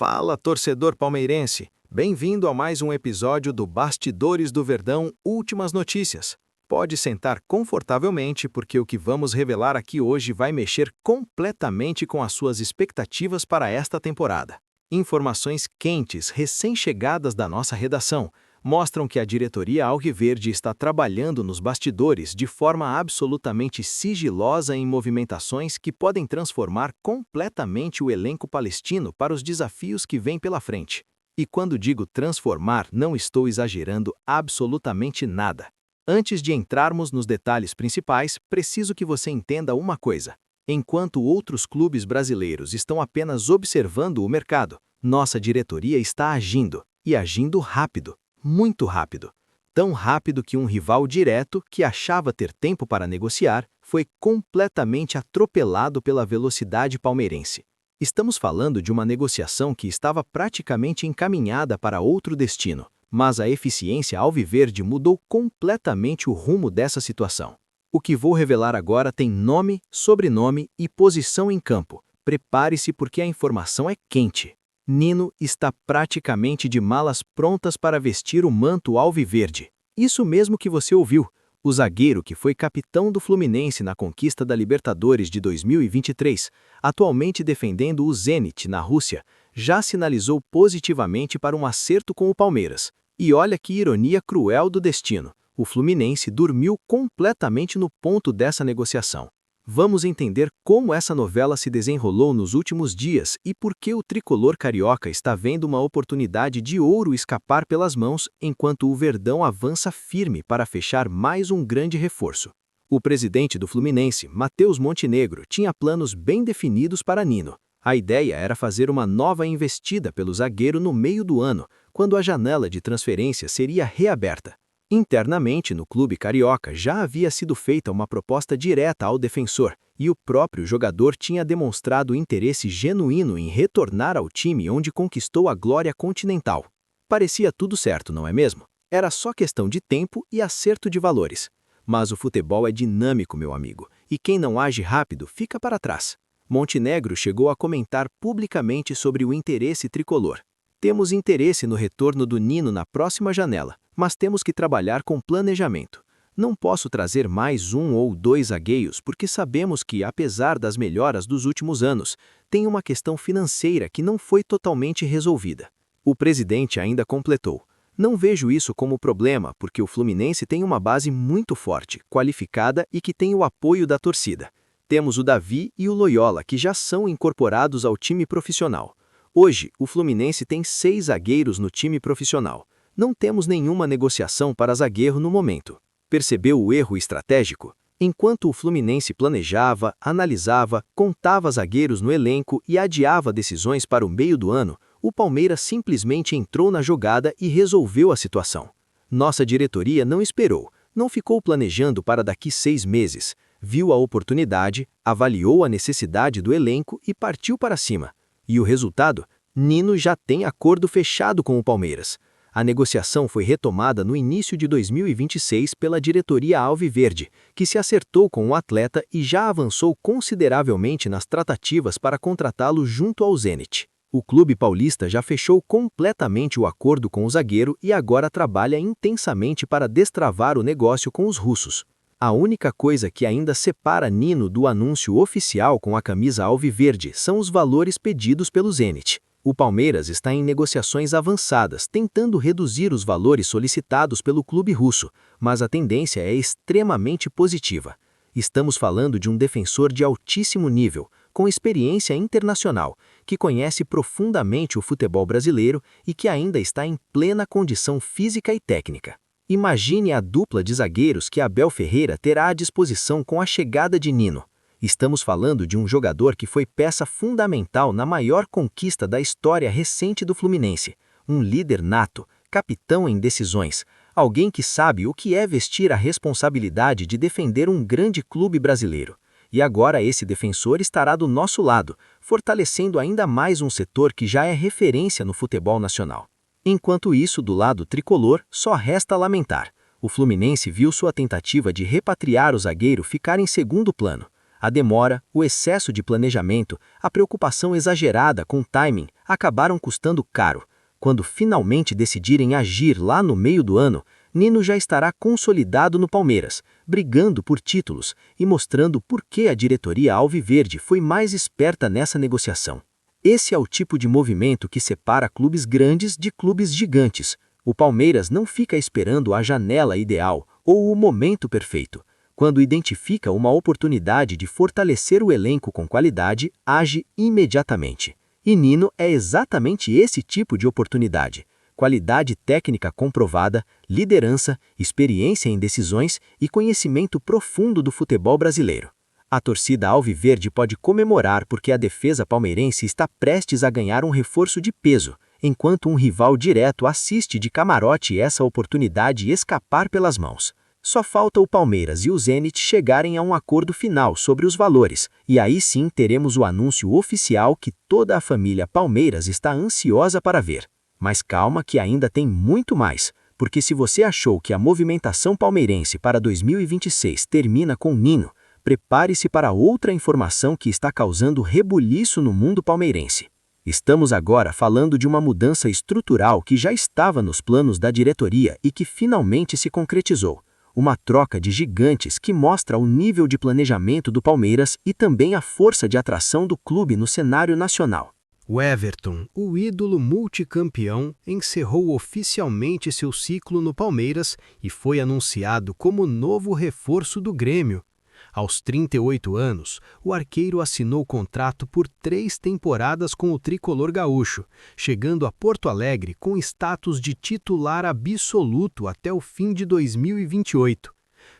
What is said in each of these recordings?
Fala, torcedor palmeirense! Bem-vindo a mais um episódio do Bastidores do Verdão Últimas Notícias. Pode sentar confortavelmente porque o que vamos revelar aqui hoje vai mexer completamente com as suas expectativas para esta temporada. Informações quentes, recém-chegadas da nossa redação, mostram que a diretoria alviverde está trabalhando nos bastidores de forma absolutamente sigilosa em movimentações que podem transformar completamente o elenco palestino para os desafios que vêm pela frente. E quando digo transformar, não estou exagerando absolutamente nada. Antes de entrarmos nos detalhes principais, preciso que você entenda uma coisa. Enquanto outros clubes brasileiros estão apenas observando o mercado, nossa diretoria está agindo, e agindo rápido. Muito rápido. Tão rápido que um rival direto, que achava ter tempo para negociar, foi completamente atropelado pela velocidade palmeirense. Estamos falando de uma negociação que estava praticamente encaminhada para outro destino, mas a eficiência alviverde mudou completamente o rumo dessa situação. O que vou revelar agora tem nome, sobrenome e posição em campo. Prepare-se porque a informação é quente. Nino está praticamente de malas prontas para vestir o manto alviverde. Isso mesmo que você ouviu. O zagueiro que foi capitão do Fluminense na conquista da Libertadores de 2023, atualmente defendendo o Zenit na Rússia, já sinalizou positivamente para um acerto com o Palmeiras. E olha que ironia cruel do destino. O Fluminense dormiu completamente no ponto dessa negociação. Vamos entender como essa novela se desenrolou nos últimos dias e por que o tricolor carioca está vendo uma oportunidade de ouro escapar pelas mãos enquanto o Verdão avança firme para fechar mais um grande reforço. O presidente do Fluminense, Matheus Montenegro, tinha planos bem definidos para Nino. A ideia era fazer uma nova investida pelo zagueiro no meio do ano, quando a janela de transferência seria reaberta. Internamente, no clube carioca, já havia sido feita uma proposta direta ao defensor, e o próprio jogador tinha demonstrado interesse genuíno em retornar ao time onde conquistou a glória continental. Parecia tudo certo, não é mesmo? Era só questão de tempo e acerto de valores. Mas o futebol é dinâmico, meu amigo, e quem não age rápido fica para trás. Montenegro chegou a comentar publicamente sobre o interesse tricolor. Temos interesse no retorno do Nino na próxima janela, mas temos que trabalhar com planejamento. Não posso trazer mais um ou dois zagueiros porque sabemos que, apesar das melhoras dos últimos anos, tem uma questão financeira que não foi totalmente resolvida. O presidente ainda completou. Não vejo isso como problema porque o Fluminense tem uma base muito forte, qualificada e que tem o apoio da torcida. Temos o Davi e o Loyola que já são incorporados ao time profissional. Hoje, o Fluminense tem 6 zagueiros no time profissional. Não temos nenhuma negociação para zagueiro no momento. Percebeu o erro estratégico? Enquanto o Fluminense planejava, analisava, contava zagueiros no elenco e adiava decisões para o meio do ano, o Palmeiras simplesmente entrou na jogada e resolveu a situação. Nossa diretoria não esperou, não ficou planejando para daqui 6 meses. Viu a oportunidade, avaliou a necessidade do elenco e partiu para cima. E o resultado? Nino já tem acordo fechado com o Palmeiras. A negociação foi retomada no início de 2026 pela diretoria alviverde, que se acertou com o atleta e já avançou consideravelmente nas tratativas para contratá-lo junto ao Zenit. O clube paulista já fechou completamente o acordo com o zagueiro e agora trabalha intensamente para destravar o negócio com os russos. A única coisa que ainda separa Nino do anúncio oficial com a camisa alviverde são os valores pedidos pelo Zenit. O Palmeiras está em negociações avançadas, tentando reduzir os valores solicitados pelo clube russo, mas a tendência é extremamente positiva. Estamos falando de um defensor de altíssimo nível, com experiência internacional, que conhece profundamente o futebol brasileiro e que ainda está em plena condição física e técnica. Imagine a dupla de zagueiros que Abel Ferreira terá à disposição com a chegada de Nino. Estamos falando de um jogador que foi peça fundamental na maior conquista da história recente do Fluminense, um líder nato, capitão em decisões, alguém que sabe o que é vestir a responsabilidade de defender um grande clube brasileiro. E agora esse defensor estará do nosso lado, fortalecendo ainda mais um setor que já é referência no futebol nacional. Enquanto isso, do lado tricolor, só resta lamentar. O Fluminense viu sua tentativa de repatriar o zagueiro ficar em segundo plano. A demora, o excesso de planejamento, a preocupação exagerada com o timing acabaram custando caro. Quando finalmente decidirem agir lá no meio do ano, Nino já estará consolidado no Palmeiras, brigando por títulos e mostrando por que a diretoria alviverde foi mais esperta nessa negociação. Esse é o tipo de movimento que separa clubes grandes de clubes gigantes. O Palmeiras não fica esperando a janela ideal ou o momento perfeito. Quando identifica uma oportunidade de fortalecer o elenco com qualidade, age imediatamente. E Nino é exatamente esse tipo de oportunidade. Qualidade técnica comprovada, liderança, experiência em decisões e conhecimento profundo do futebol brasileiro. A torcida alviverde pode comemorar porque a defesa palmeirense está prestes a ganhar um reforço de peso, enquanto um rival direto assiste de camarote essa oportunidade escapar pelas mãos. Só falta o Palmeiras e o Zenit chegarem a um acordo final sobre os valores, e aí sim teremos o anúncio oficial que toda a família Palmeiras está ansiosa para ver. Mas calma que ainda tem muito mais, porque se você achou que a movimentação palmeirense para 2026 termina com Nino, prepare-se para outra informação que está causando rebuliço no mundo palmeirense. Estamos agora falando de uma mudança estrutural que já estava nos planos da diretoria e que finalmente se concretizou. Uma troca de gigantes que mostra o nível de planejamento do Palmeiras e também a força de atração do clube no cenário nacional. O Everton, o ídolo multicampeão, encerrou oficialmente seu ciclo no Palmeiras e foi anunciado como novo reforço do Grêmio. Aos 38 anos, o arqueiro assinou contrato por 3 temporadas com o tricolor gaúcho, chegando a Porto Alegre com status de titular absoluto até o fim de 2028.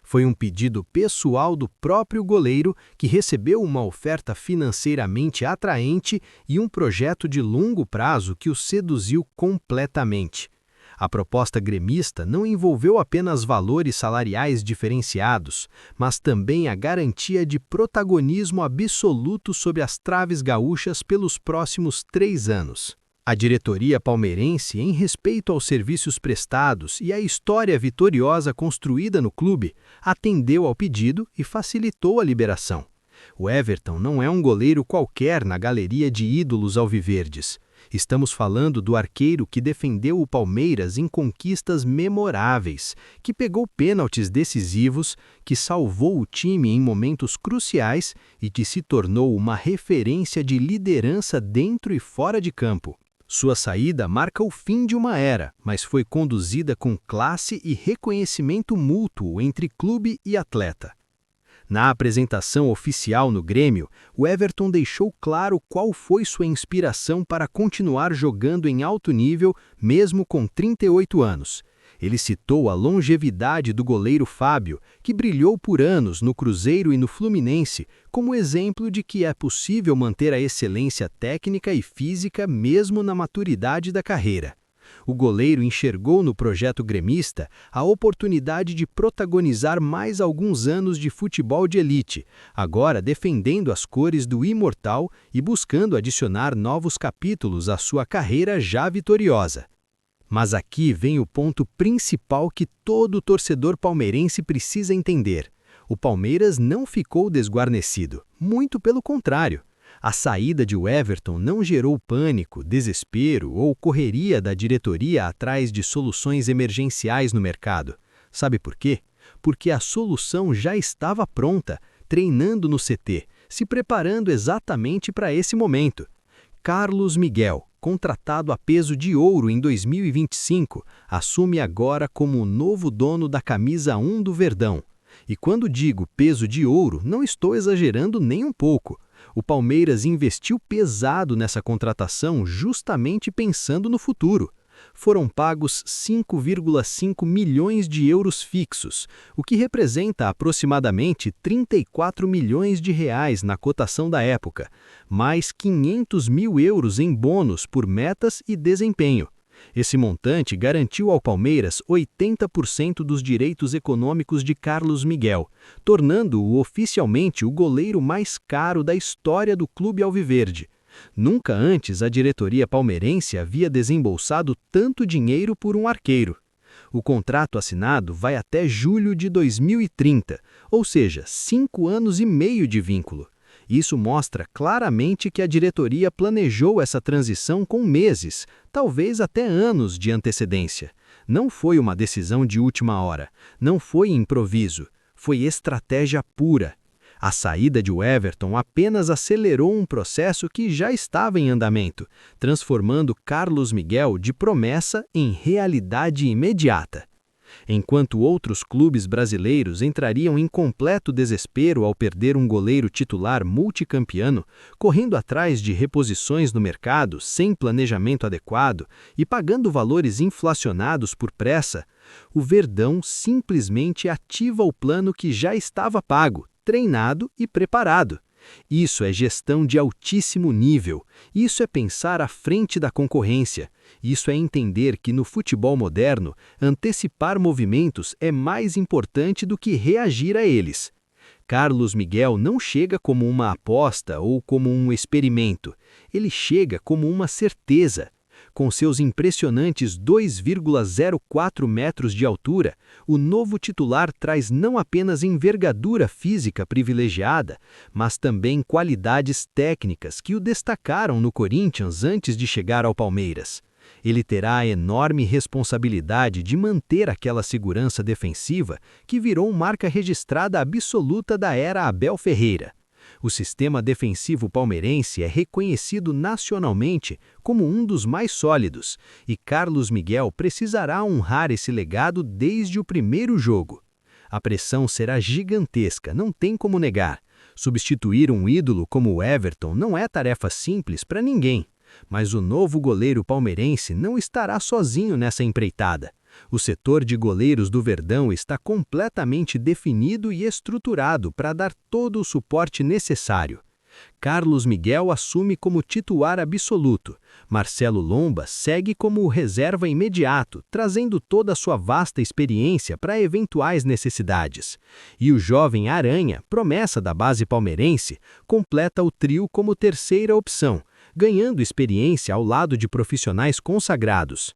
Foi um pedido pessoal do próprio goleiro, que recebeu uma oferta financeiramente atraente e um projeto de longo prazo que o seduziu completamente. A proposta gremista não envolveu apenas valores salariais diferenciados, mas também a garantia de protagonismo absoluto sob as traves gaúchas pelos próximos 3 anos. A diretoria palmeirense, em respeito aos serviços prestados e à história vitoriosa construída no clube, atendeu ao pedido e facilitou a liberação. O Everton não é um goleiro qualquer na galeria de ídolos alviverdes. Estamos falando do arqueiro que defendeu o Palmeiras em conquistas memoráveis, que pegou pênaltis decisivos, que salvou o time em momentos cruciais e que se tornou uma referência de liderança dentro e fora de campo. Sua saída marca o fim de uma era, mas foi conduzida com classe e reconhecimento mútuo entre clube e atleta. Na apresentação oficial no Grêmio, o Everton deixou claro qual foi sua inspiração para continuar jogando em alto nível, mesmo com 38 anos. Ele citou a longevidade do goleiro Fábio, que brilhou por anos no Cruzeiro e no Fluminense, como exemplo de que é possível manter a excelência técnica e física mesmo na maturidade da carreira. O goleiro enxergou no projeto gremista a oportunidade de protagonizar mais alguns anos de futebol de elite, agora defendendo as cores do imortal e buscando adicionar novos capítulos à sua carreira já vitoriosa. Mas aqui vem o ponto principal que todo torcedor palmeirense precisa entender. O Palmeiras não ficou desguarnecido, muito pelo contrário. A saída de Everton não gerou pânico, desespero ou correria da diretoria atrás de soluções emergenciais no mercado. Sabe por quê? Porque a solução já estava pronta, treinando no CT, se preparando exatamente para esse momento. Carlos Miguel, contratado a peso de ouro em 2025, assume agora como o novo dono da camisa 1 do Verdão. E quando digo peso de ouro, não estou exagerando nem um pouco. O Palmeiras investiu pesado nessa contratação justamente pensando no futuro. Foram pagos 5,5 milhões de euros fixos, o que representa aproximadamente 34 milhões de reais na cotação da época, mais 500 mil euros em bônus por metas e desempenho. Esse montante garantiu ao Palmeiras 80% dos direitos econômicos de Carlos Miguel, tornando-o oficialmente o goleiro mais caro da história do clube alviverde. Nunca antes a diretoria palmeirense havia desembolsado tanto dinheiro por um arqueiro. O contrato assinado vai até julho de 2030, ou seja, 5 anos e meio de vínculo. Isso mostra claramente que a diretoria planejou essa transição com meses, talvez até anos de antecedência. Não foi uma decisão de última hora, não foi improviso, foi estratégia pura. A saída de Everton apenas acelerou um processo que já estava em andamento, transformando Carlos Miguel de promessa em realidade imediata. Enquanto outros clubes brasileiros entrariam em completo desespero ao perder um goleiro titular multicampeão, correndo atrás de reposições no mercado sem planejamento adequado e pagando valores inflacionados por pressa, o Verdão simplesmente ativa o plano que já estava pago, treinado e preparado. Isso é gestão de altíssimo nível, isso é pensar à frente da concorrência, isso é entender que no futebol moderno, antecipar movimentos é mais importante do que reagir a eles. Carlos Miguel não chega como uma aposta ou como um experimento, ele chega como uma certeza. Com seus impressionantes 2,04 metros de altura, o novo titular traz não apenas envergadura física privilegiada, mas também qualidades técnicas que o destacaram no Corinthians antes de chegar ao Palmeiras. Ele terá a enorme responsabilidade de manter aquela segurança defensiva que virou marca registrada absoluta da era Abel Ferreira. O sistema defensivo palmeirense é reconhecido nacionalmente como um dos mais sólidos, e Carlos Miguel precisará honrar esse legado desde o primeiro jogo. A pressão será gigantesca, não tem como negar. Substituir um ídolo como o Everton não é tarefa simples para ninguém, mas o novo goleiro palmeirense não estará sozinho nessa empreitada. O setor de goleiros do Verdão está completamente definido e estruturado para dar todo o suporte necessário. Carlos Miguel assume como titular absoluto. Marcelo Lomba segue como reserva imediato, trazendo toda a sua vasta experiência para eventuais necessidades. E o jovem Aranha, promessa da base palmeirense, completa o trio como terceira opção, ganhando experiência ao lado de profissionais consagrados.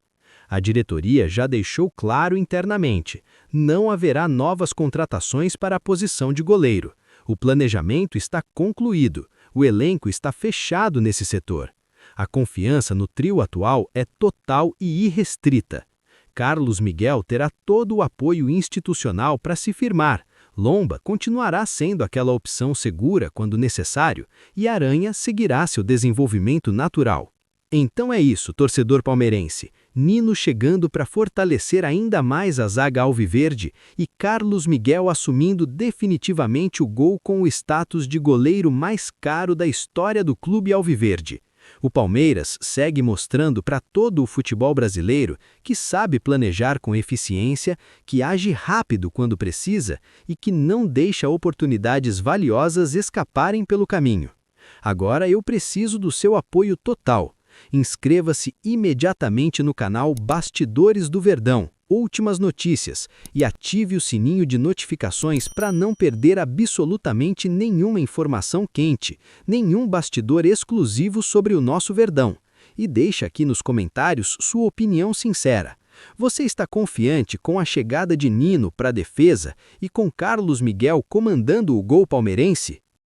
A diretoria já deixou claro internamente, não haverá novas contratações para a posição de goleiro. O planejamento está concluído, o elenco está fechado nesse setor. A confiança no trio atual é total e irrestrita. Carlos Miguel terá todo o apoio institucional para se firmar, Lomba continuará sendo aquela opção segura quando necessário e Aranha seguirá seu desenvolvimento natural. Então é isso, torcedor palmeirense. Nino chegando para fortalecer ainda mais a zaga alviverde e Carlos Miguel assumindo definitivamente o gol com o status de goleiro mais caro da história do clube alviverde. O Palmeiras segue mostrando para todo o futebol brasileiro que sabe planejar com eficiência, que age rápido quando precisa e que não deixa oportunidades valiosas escaparem pelo caminho. Agora eu preciso do seu apoio total. Inscreva-se imediatamente no canal Bastidores do Verdão, Últimas Notícias, e ative o sininho de notificações para não perder absolutamente nenhuma informação quente, nenhum bastidor exclusivo sobre o nosso Verdão. E deixe aqui nos comentários sua opinião sincera. Você está confiante com a chegada de Nino para a defesa e com Carlos Miguel comandando o gol palmeirense?